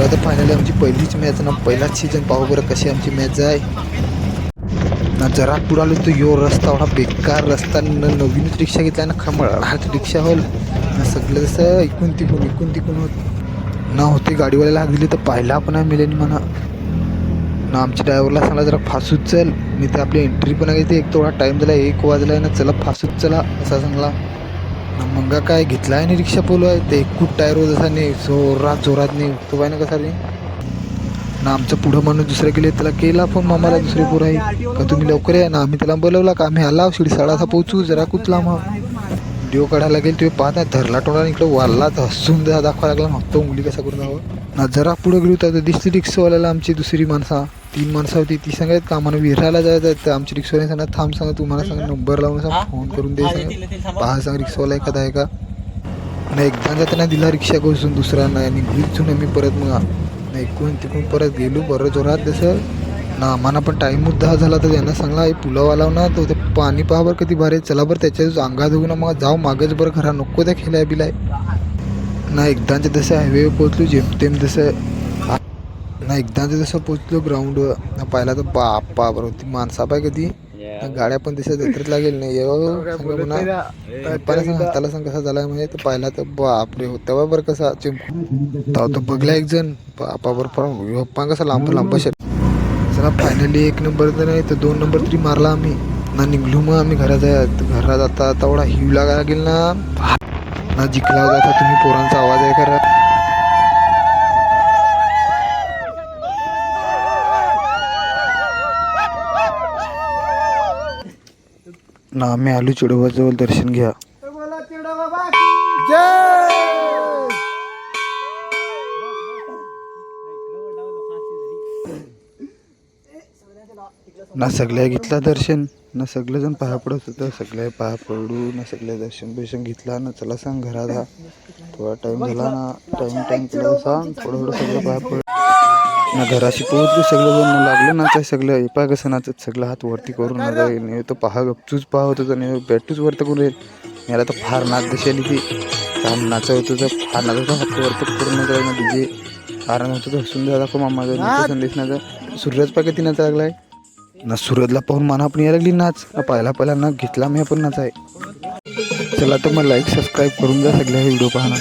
चला तर फायनली आमची पहिलीच मॅच ना, पहिलाच सीझन पाहू बरं कशी आमची मॅच आहे ना. जरा पुढे आलो तर यो रस्ता एवढा बेकार रस्ता, नवीनच रिक्षा घेतला ना, खमळाट रिक्षा होल ना, सगळं जसं इकून तिकून होत ना. होते गाडीवाल्याला हाक दिली तर पाहिला पण आहे मिळेल म्हणा ना. आमच्या ड्रायव्हरला सांगला जरा फासूच चल, मी तर आपली एंट्री पण आहे, एक थोडा टाईम झाला, 1 वाजला आहे ना, चला फासूच चला असा सांगला ना. मग काय घेतला आहे आणि रिक्षा पोलो आहे ते एकूच टायर जसा नाही, जोरात नाही तो पाहिजे ना कसा रे ना. आमचं पुढं माणूस दुसऱ्या गेले, त्याला केला फोन मामाला दुसरे पोर आहे का तुम्ही लवकर या ना. आम्ही त्याला बोलवला का आम्ही आला शिडसाळा पोहोचू जरा कुठला मग व्हिडिओ काढायला गेल तुम्ही पाहत नाही, धरला टोळा इकडे वारला तर हसून दाखवा लागला नव्हतं उंगली कसा करून जावं ना. जरा पुढे गेलो तर दिसली रिक्षावाल्याला आमची दुसरी माणसा 3 माणसं होती, ती सांगत का आम्हाला विरायला जायचं तर आमची रिक्षावाले सांगा थांब, सांगा तुम्हाला सांगा नंबर लावून सांग फोन करून दे, सांगा पहा सांग रिक्षावाला एखादा आहे का नाही. एकदा जाताना दिला रिक्षा घुसून, दुसरा नाही निघून आम्ही परत मग नाही इकडून तिकडून परत गेलो बरं जोरात जसं ना. आम्हाला पण टाईम मुद्दा झाला तर त्यांना सांगला हे पुलाव आला ना, तर ते पाणी पहा बरं किती भारी, चला बरं त्याच्याच अंगात होऊ ना, मग जाऊ मागच बरं घरा नको त्या खेळाय बिलाय ना. एकदाचं जसं हायवे पोचलो जेमतेम जसं ना, एकदाचं जसं पोचलो ग्राउंडवर ना, पाहिला तर बाप्पा बरं होती माणसा पाय कधी गाड्या पण तशा जत्रेत लागेल नाही सांगा हाताला सांग कसा झाला म्हणजे तर पाहिला तर बापरे होता बा बरं कसा चिमकू तो बघला एक जण बापा बरं पप्पा कसा लांब चला फायनली 1 नंबर तर नाही तर 2 नंबर तरी मारला आम्ही ना. निघलो मग आम्ही घरात आता एवढा हिव लागायला लागेल ना जिंकला होता तुम्ही पोरांचा आवाज आहे करा ना. आम्ही आलो चिडोबाजवळ दर्शन घ्या. ना सगळ्या घेतला दर्शन ना, सगळेजण पाया पडत होतं, सगळे पाया पडू ना, सगळे दर्शन घेतला ना. चला सांग घरात हा थोडा टाइम झाला ना, टाइम केला सांग थोडं सगळं पाया पड ना. घराशी पोहोचलो सगळेजण ना, लागलं नाचाय सगळं पाय कसं नाचत सगळं हात वरती करून ना तो पहा गपचूच पाहा होतं तर बॅटूच वरती करून याला तर फार नाच जशी आली ती काम नाचा होतं तर फार नाचायचा हात वरती करून ना. डीजे फार होतं तर हसून दाखव मामाचा संदेश नाचा. सूर्यच पाय किती नाचा लागलाय ना. सूरजला पाहून मना पण यायला लागली नाच ना. पहिला ना घेतला मी पण नाच आहे. चला तर मग लाईक सबस्क्राईब करून जा सगळ्या व्हिडिओ पाहणार.